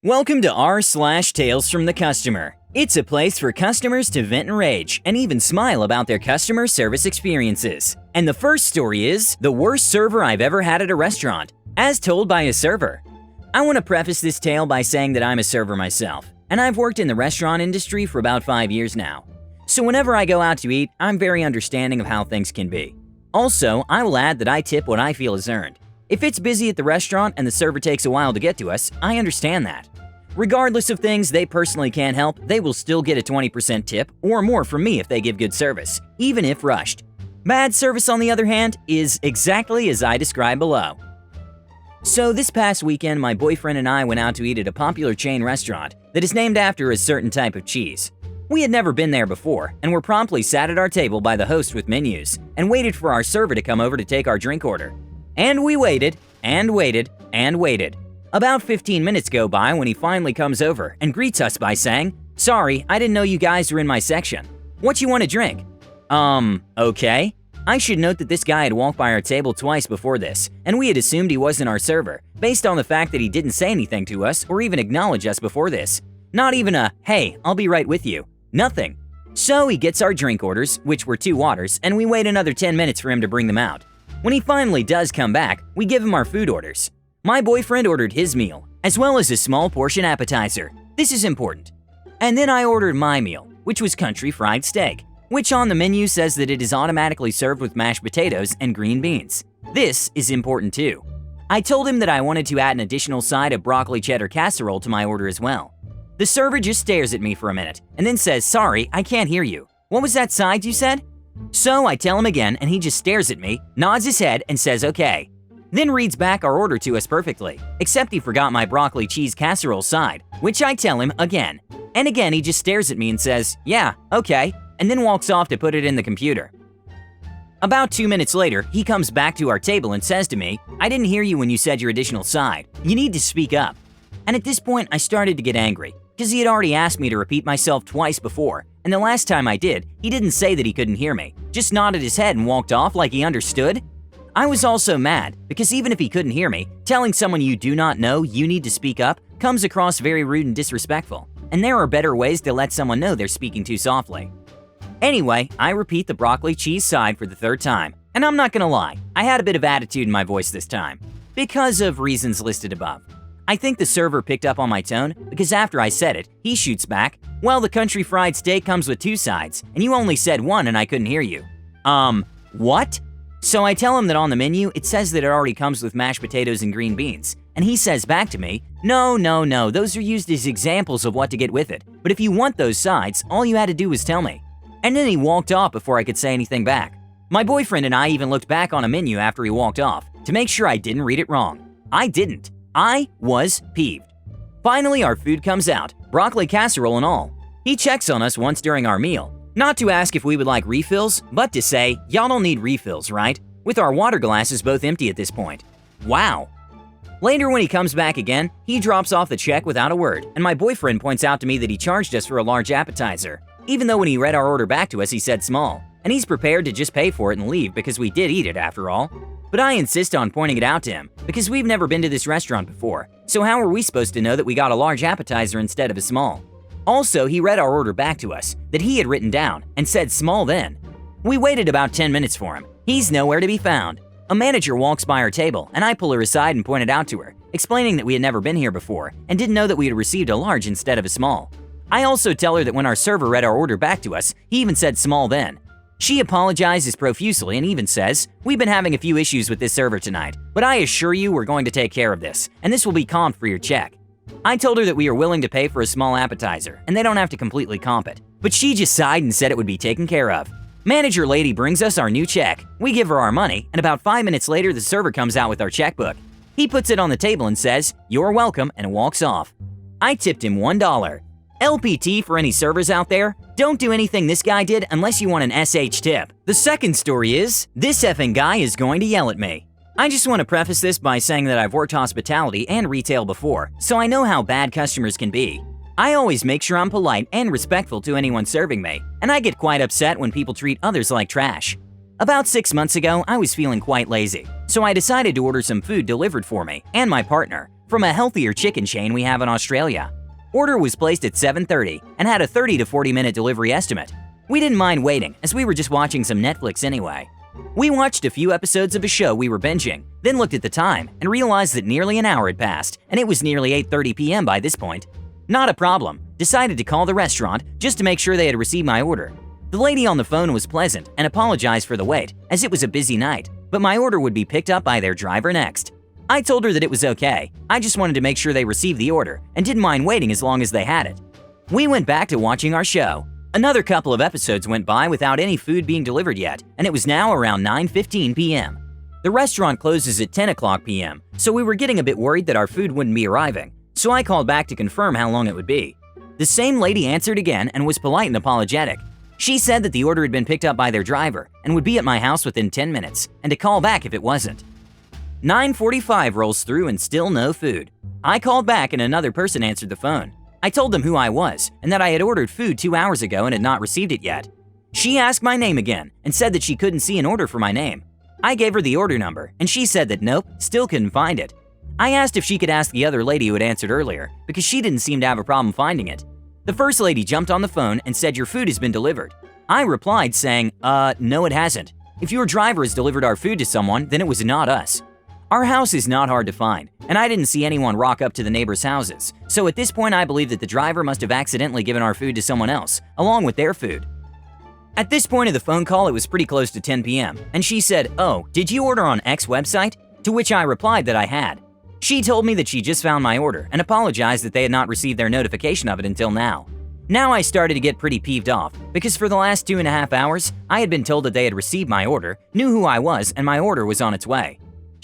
Welcome to r/Tales from the Customer. It's a place for customers to vent and rage and even smile about their customer service experiences. And the first story is the worst server I've ever had at a restaurant, as told by a server. I want to preface this tale by saying that I'm a server myself, and I've worked in the restaurant industry for about 5 years now. So whenever I go out to eat, I'm very understanding of how things can be. Also, I will add that I tip what I feel is earned. If it's busy at the restaurant and the server takes a while to get to us, I understand that. Regardless of things they personally can't help, they will still get a 20% tip or more from me if they give good service, even if rushed. Bad service, on the other hand, is exactly as I described below. So this past weekend, my boyfriend and I went out to eat at a popular chain restaurant that is named after a certain type of cheese. We had never been there before and were promptly sat at our table by the host with menus and waited for our server to come over to take our drink order. And we waited, and waited, and waited. About 15 minutes go by when he finally comes over and greets us by saying, "Sorry, I didn't know you guys were in my section. What you want to drink?" Okay. I should note that this guy had walked by our table twice before this, and we had assumed he wasn't our server, based on the fact that he didn't say anything to us or even acknowledge us before this. Not even a, "Hey, I'll be right with you." Nothing. So he gets our drink orders, which were 2 waters, and we wait another 10 minutes for him to bring them out. When he finally does come back, we give him our food orders. My boyfriend ordered his meal, as well as a small portion appetizer. This is important. And then I ordered my meal, which was country fried steak, which on the menu says that it is automatically served with mashed potatoes and green beans. This is important too. I told him that I wanted to add an additional side of broccoli cheddar casserole to my order as well. The server just stares at me for a minute and then says, "Sorry, I can't hear you. What was that side you said?" So I tell him again and he just stares at me, nods his head and says okay. Then reads back our order to us perfectly, except he forgot my broccoli cheese casserole side, which I tell him again. And again he just stares at me and says, "Yeah, okay," and then walks off to put it in the computer. About 2 minutes later, he comes back to our table and says to me, "I didn't hear you when you said your additional side. You need to speak up." And at this point I started to get angry, because he had already asked me to repeat myself twice before, and the last time I did, he didn't say that he couldn't hear me, just nodded his head and walked off like he understood. I was also mad, because even if he couldn't hear me, telling someone you do not know you need to speak up comes across very rude and disrespectful, and there are better ways to let someone know they're speaking too softly. Anyway, I repeat the broccoli cheese side for the 3rd time, and I'm not gonna lie, I had a bit of attitude in my voice this time, because of reasons listed above. I think the server picked up on my tone, because after I said it, he shoots back, "Well, the country fried steak comes with 2 sides, and you only said 1 and I couldn't hear you." What? So I tell him that on the menu, it says that it already comes with mashed potatoes and green beans. And he says back to me, No, those are used as examples of what to get with it. But if you want those sides, all you had to do was tell me." And then he walked off before I could say anything back. My boyfriend and I even looked back on a menu after he walked off to make sure I didn't read it wrong. I didn't. I was peeved. Finally, our food comes out, broccoli casserole and all. He checks on us once during our meal. Not to ask if we would like refills, but to say, "Y'all don't need refills, right?" With our water glasses both empty at this point. Wow. Later when he comes back again, he drops off the check without a word, and my boyfriend points out to me that he charged us for a large appetizer, even though when he read our order back to us he said small, and he's prepared to just pay for it and leave because we did eat it after all. But I insist on pointing it out to him, because we've never been to this restaurant before, so how are we supposed to know that we got a large appetizer instead of a small? Also, he read our order back to us that he had written down and said small then. We waited about 10 minutes for him. He's nowhere to be found. A manager walks by our table and I pull her aside and point it out to her, explaining that we had never been here before and didn't know that we had received a large instead of a small. I also tell her that when our server read our order back to us, he even said small then. She apologizes profusely and even says, "We've been having a few issues with this server tonight, but I assure you we're going to take care of this, and this will be comped for your check." I told her that we are willing to pay for a small appetizer, and they don't have to completely comp it. But she just sighed and said it would be taken care of. Manager lady brings us our new check. We give her our money, and about 5 minutes later the server comes out with our checkbook. He puts it on the table and says, "You're welcome," and walks off. I tipped him $1. LPT for any servers out there, don't do anything this guy did unless you want an SH tip. The second story is, this effing guy is going to yell at me. I just want to preface this by saying that I've worked hospitality and retail before, so I know how bad customers can be. I always make sure I'm polite and respectful to anyone serving me, and I get quite upset when people treat others like trash. About 6 months ago, I was feeling quite lazy, so I decided to order some food delivered for me and my partner from a healthier chicken chain we have in Australia. Order was placed at 7:30 and had a 30 to 40 minute delivery estimate. We didn't mind waiting as we were just watching some Netflix anyway. We watched a few episodes of a show we were binging, then looked at the time and realized that nearly an hour had passed and it was nearly 8:30 p.m. by this point. Not a problem. Decided to call the restaurant just to make sure they had received my order. The lady on the phone was pleasant and apologized for the wait as it was a busy night, but my order would be picked up by their driver next. I told her that it was okay. I just wanted to make sure they received the order and didn't mind waiting as long as they had it. We went back to watching our show. Another couple of episodes went by without any food being delivered yet, and it was now around 9:15 p.m. The restaurant closes at 10 o'clock p.m., so we were getting a bit worried that our food wouldn't be arriving, so I called back to confirm how long it would be. The same lady answered again and was polite and apologetic. She said that the order had been picked up by their driver and would be at my house within 10 minutes, and to call back if it wasn't. 9:45 rolls through and still no food. I called back and another person answered the phone. I told them who I was and that I had ordered food 2 hours ago and had not received it yet. She asked my name again and said that she couldn't see an order for my name. I gave her the order number and she said that nope, still couldn't find it. I asked if she could ask the other lady who had answered earlier because she didn't seem to have a problem finding it. The first lady jumped on the phone and said your food has been delivered. I replied saying, no it hasn't. If your driver has delivered our food to someone, then it was not us. Our house is not hard to find, and I didn't see anyone rock up to the neighbors' houses, so at this point I believe that the driver must have accidentally given our food to someone else, along with their food. At this point of the phone call, it was pretty close to 10 p.m., and she said, "Oh, did you order on X website?" To which I replied that I had. She told me that she just found my order and apologized that they had not received their notification of it until now. Now I started to get pretty peeved off, because for the last 2.5 hours, I had been told that they had received my order, knew who I was, and my order was on its way.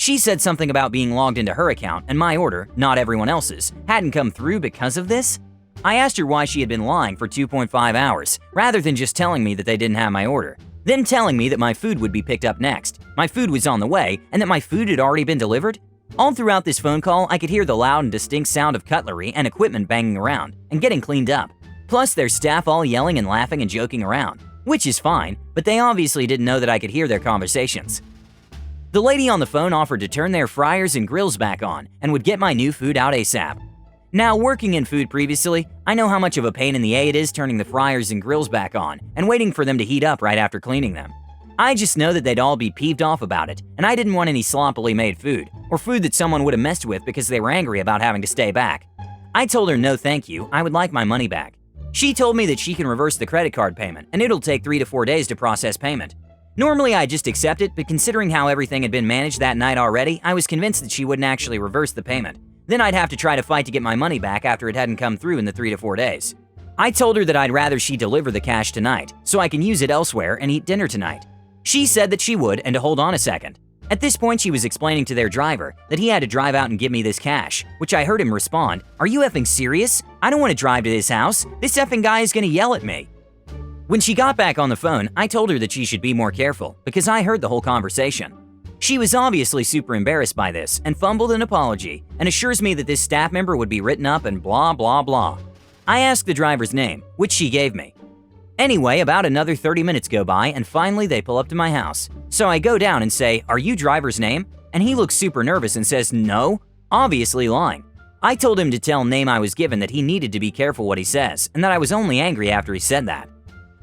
She said something about being logged into her account and my order, not everyone else's, hadn't come through because of this. I asked her why she had been lying for 2.5 hours, rather than just telling me that they didn't have my order, then telling me that my food would be picked up next, my food was on the way, and that my food had already been delivered. All throughout this phone call, I could hear the loud and distinct sound of cutlery and equipment banging around and getting cleaned up, plus their staff all yelling and laughing and joking around, which is fine, but they obviously didn't know that I could hear their conversations. The lady on the phone offered to turn their fryers and grills back on and would get my new food out ASAP. Now, working in food previously, I know how much of a pain in the A it is turning the fryers and grills back on and waiting for them to heat up right after cleaning them. I just know that they'd all be peeved off about it, and I didn't want any sloppily made food, or food that someone would have messed with because they were angry about having to stay back. I told her no thank you, I would like my money back. She told me that she can reverse the credit card payment, and it'll take 3 to 4 days to process payment. Normally I'd just accept it, but considering how everything had been managed that night already, I was convinced that she wouldn't actually reverse the payment. Then I'd have to try to fight to get my money back after it hadn't come through in the 3 to 4 days. I told her that I'd rather she deliver the cash tonight, so I can use it elsewhere and eat dinner tonight. She said that she would and to hold on a second. At this point she was explaining to their driver that he had to drive out and give me this cash, which I heard him respond, "Are you effing serious? I don't want to drive to this house. This effing guy is gonna yell at me." When she got back on the phone, I told her that she should be more careful because I heard the whole conversation. She was obviously super embarrassed by this and fumbled an apology and assures me that this staff member would be written up and blah blah blah. I asked the driver's name, which she gave me. Anyway, about another 30 minutes go by and finally they pull up to my house. So I go down and say, "Are you driver's name?" And he looks super nervous and says, "No," obviously lying. I told him to tell name I was given that he needed to be careful what he says and that I was only angry after he said that.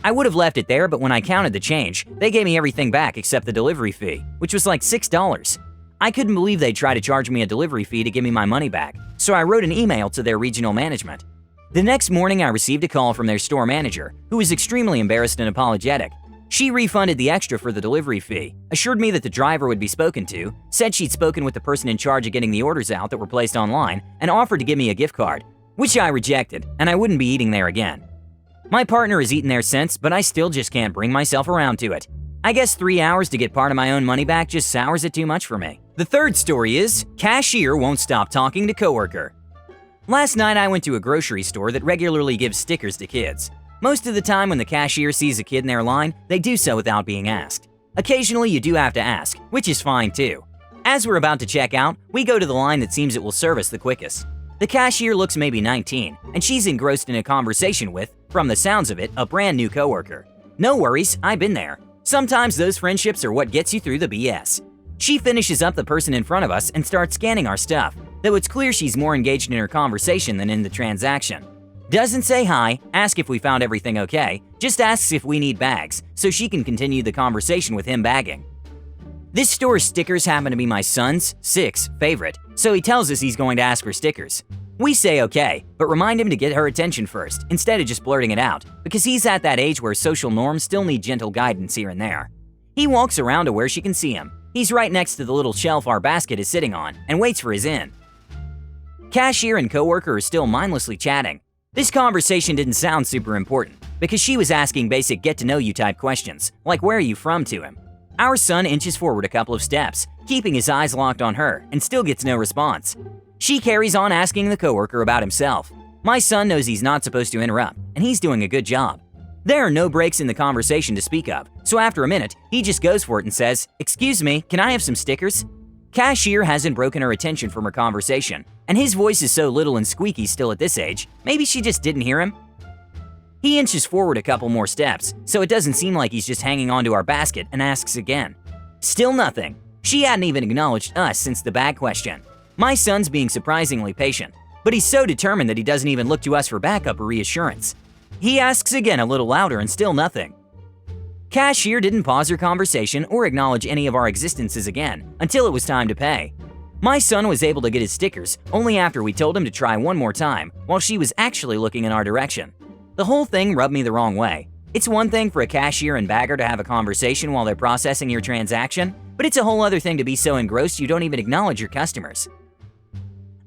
I would have left it there, but when I counted the change, they gave me everything back except the delivery fee, which was like $6. I couldn't believe they'd try to charge me a delivery fee to give me my money back, so I wrote an email to their regional management. The next morning, I received a call from their store manager, who was extremely embarrassed and apologetic. She refunded the extra for the delivery fee, assured me that the driver would be spoken to, said she'd spoken with the person in charge of getting the orders out that were placed online, and offered to give me a gift card, which I rejected, and I wouldn't be eating there again. My partner has eaten there since, but I still just can't bring myself around to it. I guess 3 hours to get part of my own money back just sours it too much for me. The third story is, cashier won't stop talking to coworker. Last night I went to a grocery store that regularly gives stickers to kids. Most of the time when the cashier sees a kid in their line, they do so without being asked. Occasionally you do have to ask, which is fine too. As we're about to check out, we go to the line that seems it will serve us the quickest. The cashier looks maybe 19, and she's engrossed in a conversation with, from the sounds of it, a brand new coworker. No worries, I've been there. Sometimes those friendships are what gets you through the BS. She finishes up the person in front of us and starts scanning our stuff, though it's clear she's more engaged in her conversation than in the transaction. Doesn't say hi, ask if we found everything okay, just asks if we need bags, so she can continue the conversation with him bagging. This store's stickers happen to be my son's, 6, favorite, so he tells us he's going to ask for stickers. We say okay, but remind him to get her attention first, instead of just blurting it out, because he's at that age where social norms still need gentle guidance here and there. He walks around to where she can see him. He's right next to the little shelf our basket is sitting on, and waits for his in. Cashier and coworker are still mindlessly chatting. This conversation didn't sound super important, because she was asking basic get-to-know-you type questions, like where are you from to him. Our son inches forward a couple of steps, keeping his eyes locked on her, and still gets no response. She carries on asking the coworker about himself. My son knows he's not supposed to interrupt, and he's doing a good job. There are no breaks in the conversation to speak of, so after a minute, he just goes for it and says, "Excuse me, can I have some stickers?" Cashier hasn't broken her attention from her conversation, and his voice is so little and squeaky still at this age, maybe she just didn't hear him? He inches forward a couple more steps, so it doesn't seem like he's just hanging onto our basket, and asks again. Still nothing. She hadn't even acknowledged us since the bag question. My son's being surprisingly patient, but he's so determined that he doesn't even look to us for backup or reassurance. He asks again a little louder and still nothing. Cashier didn't pause her conversation or acknowledge any of our existences again until it was time to pay. My son was able to get his stickers only after we told him to try one more time while she was actually looking in our direction. The whole thing rubbed me the wrong way. It's one thing for a cashier and bagger to have a conversation while they're processing your transaction, but it's a whole other thing to be so engrossed you don't even acknowledge your customers.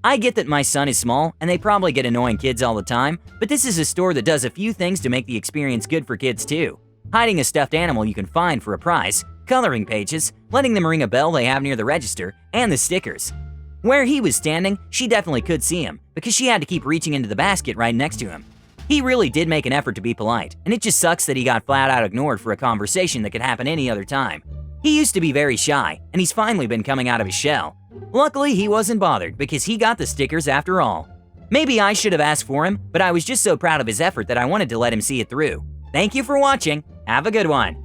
I get that my son is small and they probably get annoying kids all the time, but this is a store that does a few things to make the experience good for kids too. Hiding a stuffed animal you can find for a price, coloring pages, letting them ring a bell they have near the register, and the stickers. Where he was standing, she definitely could see him because she had to keep reaching into the basket right next to him. He really did make an effort to be polite, and it just sucks that he got flat out ignored for a conversation that could happen any other time. He used to be very shy, and he's finally been coming out of his shell. Luckily, he wasn't bothered because he got the stickers after all. Maybe I should have asked for him, but I was just so proud of his effort that I wanted to let him see it through. Thank you for watching. Have a good one.